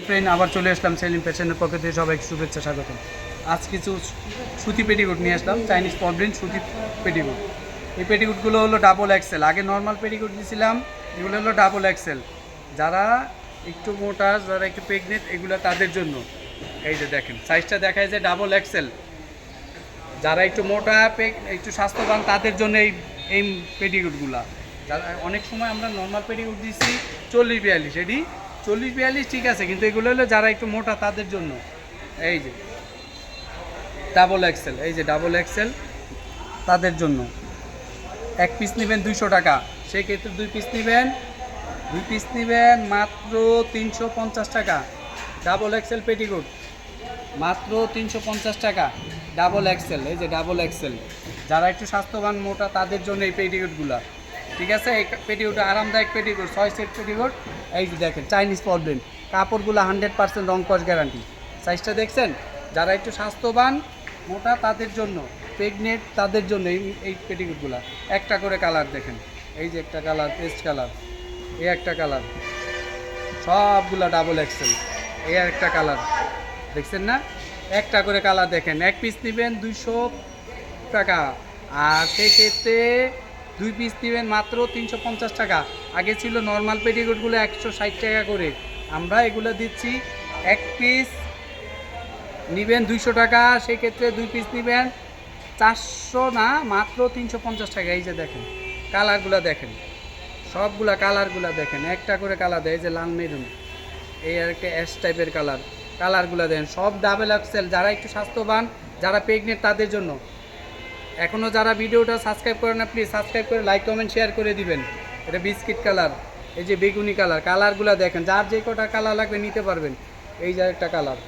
Friend, আবার চলে আসলাম সেলিম ফ্যাশনের পক্ষ থেকে সবাইকে শুভেচ্ছা স্বাগত। আজ কিছু সুতি পেটিকোট নিয়ে আসলাম, চাইনিজ প্রবলেম সুতি পেটিকোট। এই পেটিকোটগুলো হলো ডাবল এক্সেল। আগে নর্মাল পেটিকোট দিয়েছিলাম, এগুলো হলো ডাবল এক্সেল। যারা একটু মোটা, যারা একটু প্রেগনেন্ট, এগুলো তাদের জন্য। এই যে দেখেন সাইজটা দেখায় যে ডাবল এক্সেল। যারা একটু মোটা, একটু স্বাস্থ্যবান, তাদের জন্য এই পেটিকোটগুলা। যারা অনেক সময় আমরা নর্মাল পেটিকোট দিচ্ছি 40-42, এটি 40-42 ঠিক আছে, কিন্তু এগুলো হলো যারা একটু মোটা তাদের জন্য। এই যে ডাবল এক্সেল, এই যে ডাবল এক্সেল তাদের জন্য। এক পিস নেবেন 200 টাকা, সেক্ষেত্রে দুই পিস নেবেন মাত্র 350 টাকা। ডাবল এক্সেল পেটিকোট মাত্র 350 টাকা। ডাবল এক্সেল, এই যে ডাবল এক্সেল। যারা একটু স্বাস্থ্যবান, মোটা, তাদের জন্য এই পেটিকোটগুলো। ঠিক আছে, এই পেটিকোট আরামদায়ক পেটিকোট, 6 সেট পেটিকোট। এই যে দেখেন চাইনিজ প্রবলেম, কাপড়গুলো 100% রং কস গ্যারান্টি। সাইজটা দেখছেন? যারা একটু স্বাস্থ্যবান, মোটা, তাদের জন্য, প্রেগনেন্ট, তাদের জন্য এই পেটিকোটগুলো। একটা করে কালার দেখেন, এই যে একটা কালার, পেস্ট কালার, এই একটা কালার, সবগুলা ডাবল এক্সেল। এই একটা কালার দেখছেন না? একটা করে কালার দেখেন। এক পিস নেবেন 200 টাকা, আর সেক্ষেত্রে দুই পিস নেবেন মাত্র 350 টাকা। আগে ছিল নর্মাল পেটিকোটগুলো 160 টাকা করে, আমরা এগুলো দিচ্ছি এক পিস নেবেন 200 টাকা, সেক্ষেত্রে দুই পিস নেবেন 400 না, মাত্র 350 টাকা। এই যে দেখেন কালারগুলো দেখেন, সবগুলা কালারগুলো দেখেন, একটা করে কালার দেয়। এই যে লাল মেরুন, এই আর একটা অ্যাশ টাইপের কালার, কালারগুলো দেন সব ডাবল এক্সেল। যারা একটু স্বাস্থ্যবান, যারা প্রেগনেন্ট, তাদের জন্য। এখনও যারা ভিডিওটা সাবস্ক্রাইব করে না, প্লিজ সাবস্ক্রাইব করে লাইক কমেন্ট শেয়ার করে দিবেন। এটা বিস্কিট কালার, এই যে বেগুনি কালার, কালারগুলো দেখেন, যার যে কটা কালার লাগবে নিতে পারবেন। এই যে একটা কালার,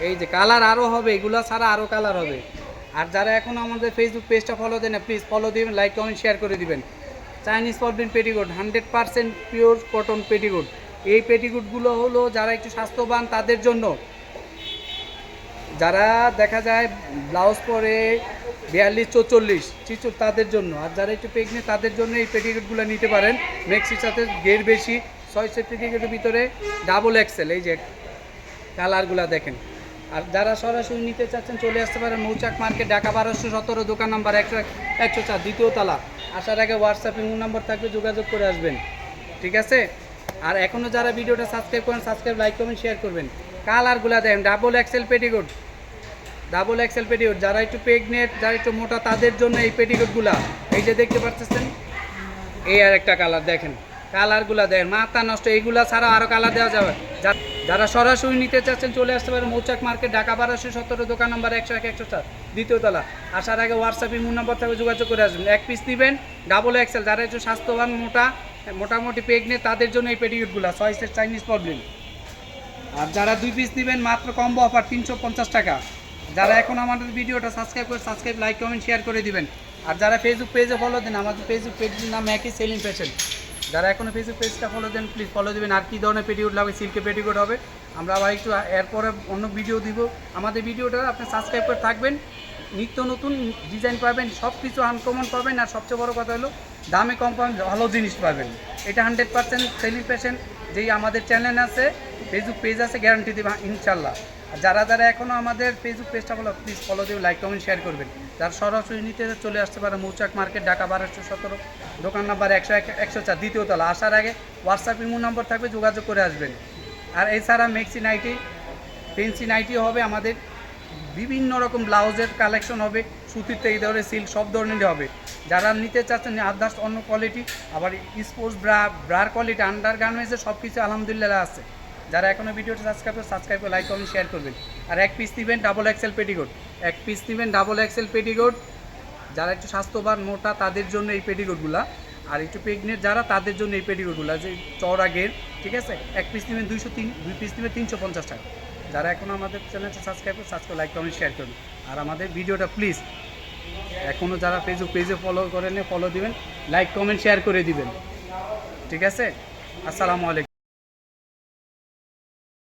এই যে কালার আরও হবে, এগুলো ছাড়া আরও কালার হবে। আর যারা এখন আমাদের ফেসবুক পেজটা ফলো দেন না, প্লিজ ফলো দিবেন, লাইক কমেন্ট শেয়ার করে দিবেন। Chinese problem petticoat, 100% pure cotton petticoat. এই পেটিকোটগুলো হলো যারা একটু স্বাস্থ্যবান, তাদের জন্য। যারা দেখা যায় ব্লাউজ পরে 42-44 তাদের জন্য। আর যারা একটু প্রেগনেন্ট, তাদের জন্য এই পেটিকোটগুলো নিতে পারেন। মেক্সির সাথে গের বেশি, 6 সেট পেটিকোটের ভিতরে ডাবল এক্সেল। এই যে কালারগুলো দেখেন। আর যারা সরাসরি নিতে চাচ্ছেন, চলে আসতে পারেন মৌচাক মার্কেট, ঢাকা 1217, দোকান নাম্বার 104, দ্বিতীয় তলা। আসার আগে হোয়াটসঅ্যাপ ইমো নাম্বার থাকবে, যোগাযোগ করে আসবেন। ঠিক আছে? আর এখনও যারা ভিডিওটা সাবস্ক্রাইব করেন, সাবস্ক্রাইব, লাইক, কমেন্ট, শেয়ার করবেন। কালারগুলো দেখেন, double XL petticoat, double XL petticoat. যারা একটু প্রেগনেন্ট, যারা একটু মোটা, তাদের জন্য এই পেটিকোটগুলা। এই যে দেখতে পাচ্ছেন, এই আর একটা কালার দেখেন, কালারগুলা দেখেন, মাথা নষ্ট। এইগুলা ছাড়া আরও কালার দেওয়া যাবে। যারা সরাসরি নিতে চাচ্ছেন, চলে আসতে পারেন মৌচাক মার্কেট, ঢাকা 1217, দোকান নাম্বার 101-104, দ্বিতীয় তলা। আসার আগে হোয়াটসঅ্যাপ ইমো নাম্বার থাকবে, যোগাযোগ করে আসবেন। এক পিস নেবেন ডাবল এক্সেল। যারা একটু স্বাস্থ্যবান, মোটা, মোটামুটি প্রেগনেন্ট, তাদের জন্য এই পেটিকোটগুলো, 6 সেট চাইনিজ প্রবলেম। আর যারা দুই পিস নেবেন, মাত্র কম্বো অফার 350 টাকা। যারা এখন আমাদের ভিডিওটা সাবস্ক্রাইব করে, সাবস্ক্রাইব, লাইক, কমেন্ট, শেয়ার করে দিবেন। আর যারা ফেসবুক পেজে ফলো দেন, আমাদের ফেসবুক পেজের নাম একই, সেলিম ফ্যাশন। যারা এখনও ফেসবুক পেজটা ফলো দেন, প্লিজ ফলো দেবেন। আর কী ধরনের পেটিকোট লাগবে, সিল্কের পেটিকোট হবে, আমরা আবার একটু এরপরে অন্য ভিডিও দিব। আমাদের ভিডিওটা আপনি সাবস্ক্রাইব করে থাকবেন, নিত্য নতুন ডিজাইন পাবেন, সব কিছু আনকমন পাবেন। আর সবচেয়ে বড় কথা হলো দামে কম পাবেন, ভালো জিনিস পাবেন। এটা 100% সেলিম ফ্যাশন যেই আমাদের চ্যানেল আছে, ফেসবুক পেজ আছে, গ্যারান্টি দেবে ইনশাল্লাহ। আর যারা এখনও আমাদের ফেসবুক পেজটা ফলো, প্লিজ ফলো দেবেন, লাইক, কমেন্ট, শেয়ার করবেন। যারা সরাসরি নিতে চলে আসতে পারে মৌচাক মার্কেট, ঢাকা 1217, দোকান নাম্বার 101-104, দ্বিতীয় তলা। আসার আগে হোয়াটসঅ্যাপ ইমো নম্বর থাকবে, যোগাযোগ করে আসবেন। আর এছাড়া মেক্সি নাইটি, ফেন্সি নাইটি হবে আমাদের, বিভিন্ন রকম ব্লাউজের কালেকশন হবে, সুতির থেকে ধরে সিল্ক, সব ধরনেরই হবে। যারা নিতে চাচ্ছেন আদার্স অন্য কোয়ালিটি, আবার স্পোর্টস ব্রার কোয়ালিটি, আন্ডার গার্মেন্টসের সব কিছু আলহামদুলিল্লাহ আছে। যারা এখনও ভিডিওটা সাবস্ক্রাইব করে, লাইক, কমেন্ট, শেয়ার করবেন। আর এক পিস নেবেন ডাবল এক্সেল পেটিকোট, এক পিস নেবেন ডাবল এক্সেল পেটিকোট। যারা একটু স্বাস্থ্যবান, মোটা, তাদের জন্য এই পেটিকোটগুলো। আর একটু প্রেগনেন্ট যারা, তাদের জন্য এই পেটিকোটগুলো, যে চওড়া গের। ঠিক আছে? এক পিস নেবেন 203, দুই পিস নেবেন 350 টাকা। যারা এখনও আমাদের চ্যানেলটা সাবস্ক্রাইব করে, লাইক, কমেন্ট, শেয়ার করবেন। আর আমাদের ভিডিওটা প্লিজ এখনও যারা ফেসবুক পেজে ফলো করেন, ফলো দিবেন, লাইক, কমেন্ট, শেয়ার করে দিবেন। ঠিক আছে? আসসালামু আলাইকুম।